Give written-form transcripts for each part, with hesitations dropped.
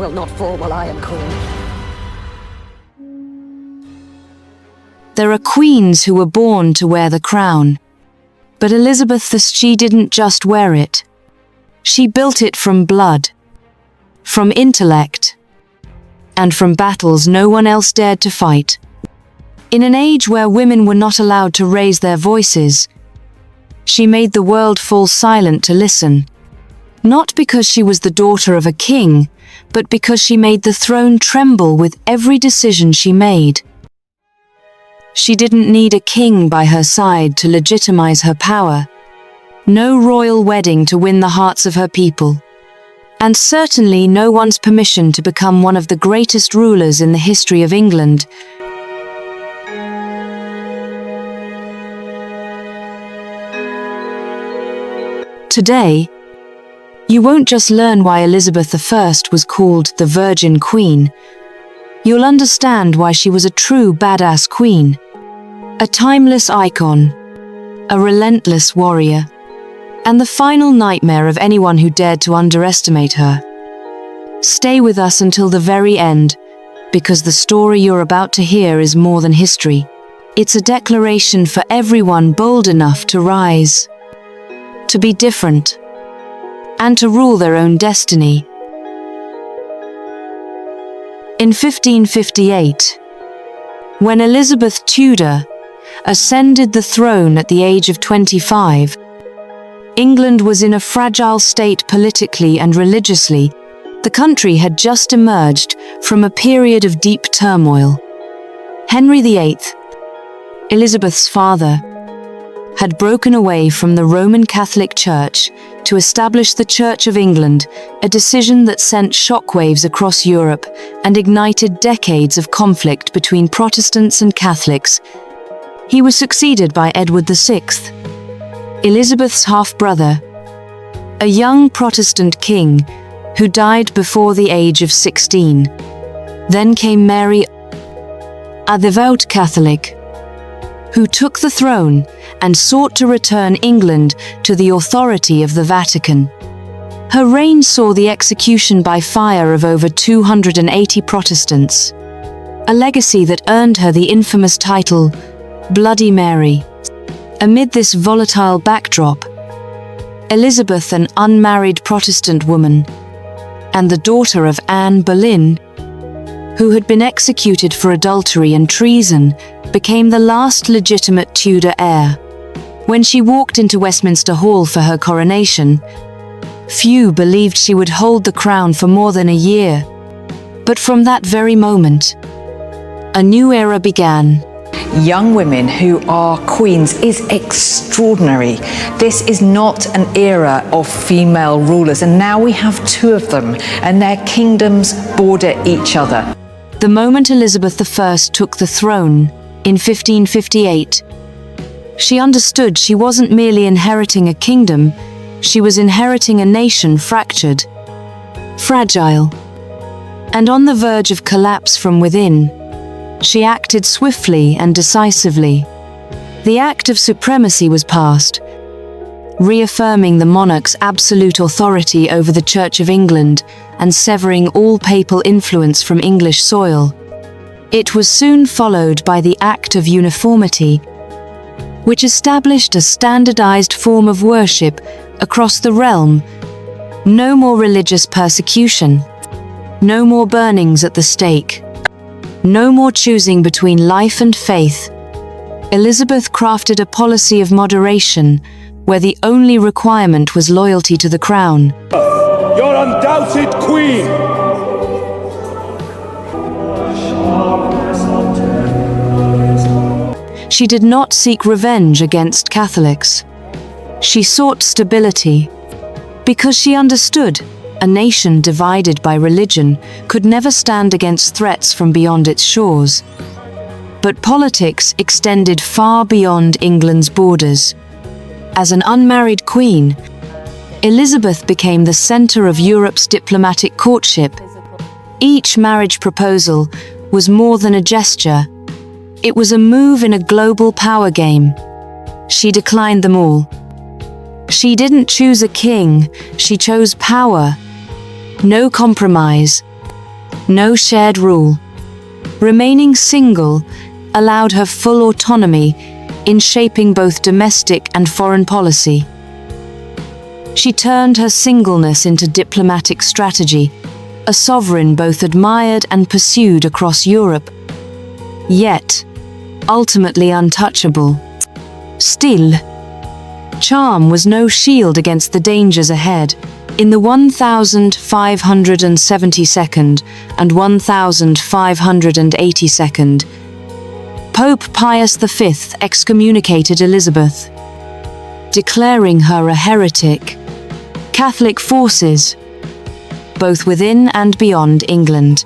will not fall while I am queen. There are queens who were born to wear the crown. But Elizabeth, she didn't just wear it. She built it from blood, from intellect, and from battles no one else dared to fight. In an age where women were not allowed to raise their voices, she made the world fall silent to listen. Not because she was the daughter of a king, but because she made the throne tremble with every decision she made. She didn't need a king by her side to legitimize her power, no royal wedding to win the hearts of her people, and certainly no one's permission to become one of the greatest rulers in the history of England. Today, you won't just learn why Elizabeth I was called the Virgin Queen. You'll understand why she was a true badass queen, a timeless icon, a relentless warrior, and the final nightmare of anyone who dared to underestimate her. Stay with us until the very end, because the story you're about to hear is more than history. It's a declaration for everyone bold enough to rise, to be different, and to rule their own destiny. In 1558, when Elizabeth Tudor ascended the throne at the age of 25, England was in a fragile state politically and religiously. The country had just emerged from a period of deep turmoil. Henry VIII, Elizabeth's father, had broken away from the Roman Catholic Church to establish the Church of England, a decision that sent shockwaves across Europe and ignited decades of conflict between Protestants and Catholics. He was succeeded by Edward VI, Elizabeth's half-brother, a young Protestant king who died before the age of 16. Then came Mary, a devout Catholic, who took the throne and sought to return England to the authority of the Vatican. Her reign saw the execution by fire of over 280 Protestants, a legacy that earned her the infamous title, Bloody Mary. Amid this volatile backdrop, Elizabeth, an unmarried Protestant woman, and the daughter of Anne Boleyn, who had been executed for adultery and treason, became the last legitimate Tudor heir. When she walked into Westminster Hall for her coronation, few believed she would hold the crown for more than a year. But from that very moment, a new era began. Young women who are queens is extraordinary. This is not an era of female rulers, and now we have two of them, and their kingdoms border each other. The moment Elizabeth I took the throne, in 1558, she understood she wasn't merely inheriting a kingdom, she was inheriting a nation fractured, fragile, and on the verge of collapse from within. She acted swiftly and decisively. The Act of Supremacy was passed, reaffirming the monarch's absolute authority over the Church of England and severing all papal influence from English soil. It was soon followed by the Act of Uniformity, which established a standardized form of worship across the realm. No more religious persecution, no more burnings at the stake, no more choosing between life and faith. Elizabeth crafted a policy of moderation, where the only requirement was loyalty to the crown. Your undoubted queen! She did not seek revenge against Catholics. She sought stability, because she understood a nation divided by religion could never stand against threats from beyond its shores. But politics extended far beyond England's borders. As an unmarried queen, Elizabeth became the center of Europe's diplomatic courtship. Each marriage proposal was more than a gesture. It was a move in a global power game. She declined them all. She didn't choose a king, she chose power. No compromise, No shared rule. Remaining single allowed her full autonomy in shaping both domestic and foreign policy. She turned her singleness into diplomatic strategy, a sovereign both admired and pursued across Europe, yet ultimately untouchable. Still, charm was no shield against the dangers ahead. In the 1572nd and 1582nd, Pope Pius V excommunicated Elizabeth, declaring her a heretic. Catholic forces, both within and beyond England,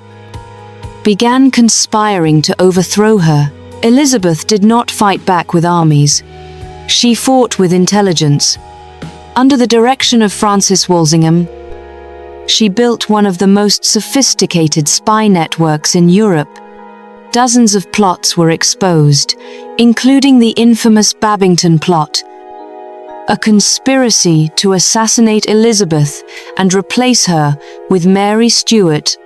began conspiring to overthrow her. Elizabeth did not fight back with armies. She fought with intelligence. Under the direction of Francis Walsingham, she built one of the most sophisticated spy networks in Europe. Dozens of plots were exposed, including the infamous Babington plot, a conspiracy to assassinate Elizabeth and replace her with Mary Stuart,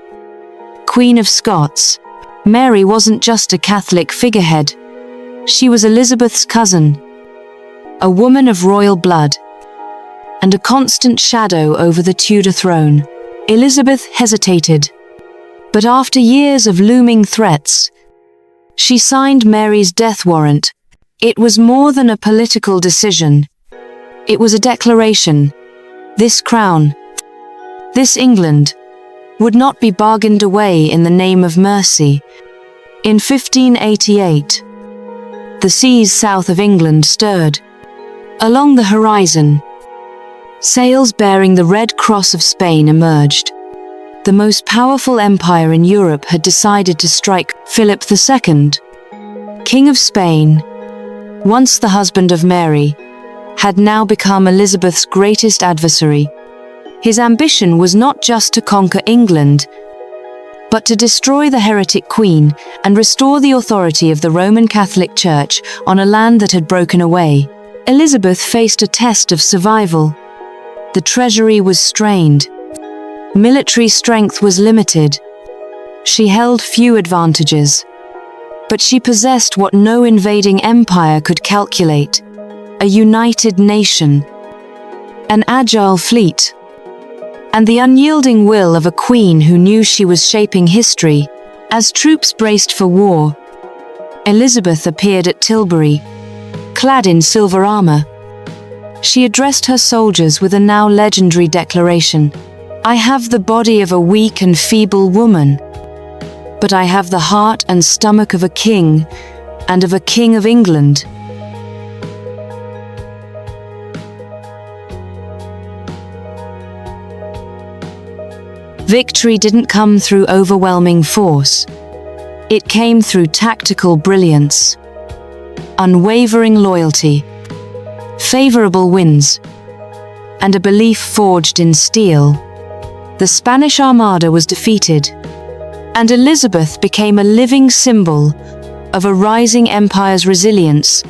Queen of Scots. Mary wasn't just a Catholic figurehead. She was Elizabeth's cousin, a woman of royal blood, and a constant shadow over the Tudor throne. Elizabeth hesitated, but after years of looming threats, she signed Mary's death warrant. It was more than a political decision. It was a declaration. This crown, this England, would not be bargained away in the name of mercy. In 1588, the seas south of England stirred. Along the horizon, sails bearing the Red Cross of Spain emerged. The most powerful empire in Europe had decided to strike. Philip II, King of Spain, once the husband of Mary, had now become Elizabeth's greatest adversary. His ambition was not just to conquer England, but to destroy the heretic queen and restore the authority of the Roman Catholic Church on a land that had broken away. Elizabeth faced a test of survival. The treasury was strained. Military strength was limited. She held few advantages, but she possessed what no invading empire could calculate: a united nation, an agile fleet, and the unyielding will of a queen who knew she was shaping history. As troops braced for war, Elizabeth appeared at Tilbury, clad in silver armor. She addressed her soldiers with a now legendary declaration: "I have the body of a weak and feeble woman, but I have the heart and stomach of a king, and of a king of England." Victory didn't come through overwhelming force. It came through tactical brilliance, unwavering loyalty, favorable winds, and a belief forged in steel. The Spanish Armada was defeated, and Elizabeth became a living symbol of a rising empire's resilience.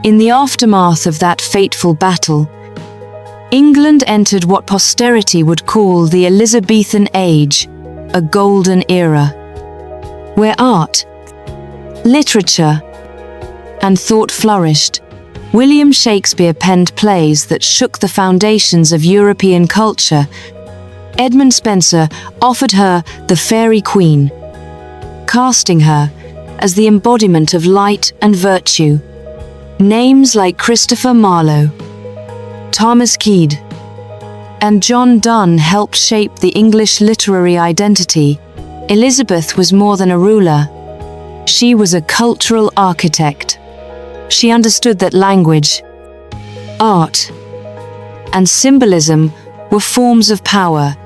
In the aftermath of that fateful battle, England entered what posterity would call the Elizabethan Age, a golden era, where art, literature, and thought flourished. William Shakespeare penned plays that shook the foundations of European culture. Edmund Spenser offered her the Fairy Queen, casting her as the embodiment of light and virtue. Names like Christopher Marlowe, Thomas Keed, and John Donne helped shape the English literary identity. Elizabeth was more than a ruler. She was a cultural architect. She understood that language, art, and symbolism were forms of power,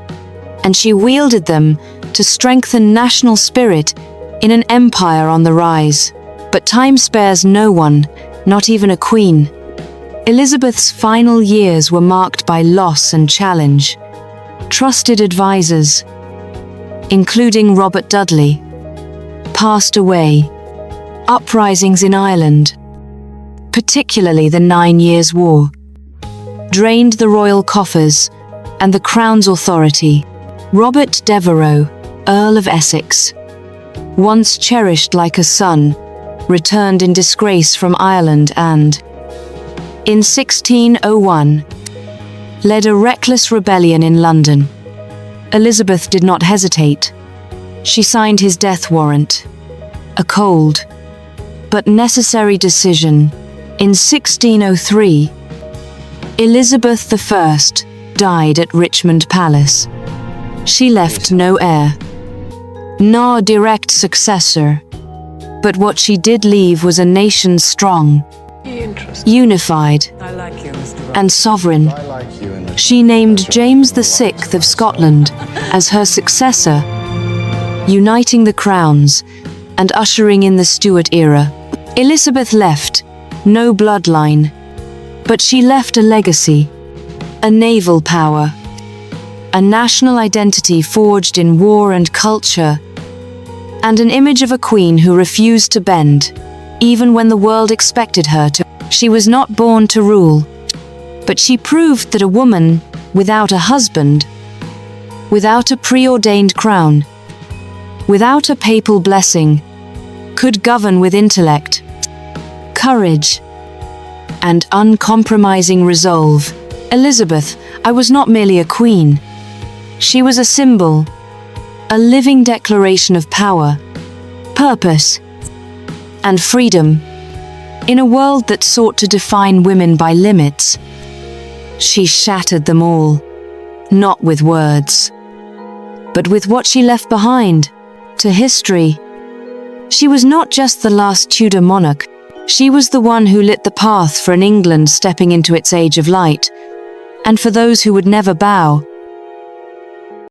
and she wielded them to strengthen national spirit in an empire on the rise. But time spares no one, not even a queen. Elizabeth's final years were marked by loss and challenge. Trusted advisors, including Robert Dudley, passed away. Uprisings in Ireland, particularly the 9 Years' War, drained the royal coffers and the crown's authority. Robert Devereux, Earl of Essex, once cherished like a son, returned in disgrace from Ireland and, in 1601, led a reckless rebellion in London. Elizabeth did not hesitate. She signed his death warrant, a cold but necessary decision. In 1603, Elizabeth I died at Richmond Palace. She left no heir, no direct successor, but what she did leave was a nation strong, unified, and sovereign. She named James VI of Scotland as her successor, uniting the crowns and ushering in the Stuart era. Elizabeth left no bloodline, but she left a legacy, a naval power, a national identity forged in war and culture, and an image of a queen who refused to bend, even when the world expected her to. She was not born to rule, but she proved that a woman without a husband, without a preordained crown, without a papal blessing, could govern with intellect, courage, and uncompromising resolve. Elizabeth, I was not merely a queen. She was a symbol, a living declaration of power, purpose, and freedom. In a world that sought to define women by limits, she shattered them all, not with words, but with what she left behind to history. She was not just the last Tudor monarch. She was the one who lit the path for an England stepping into its age of light. And for those who would never bow,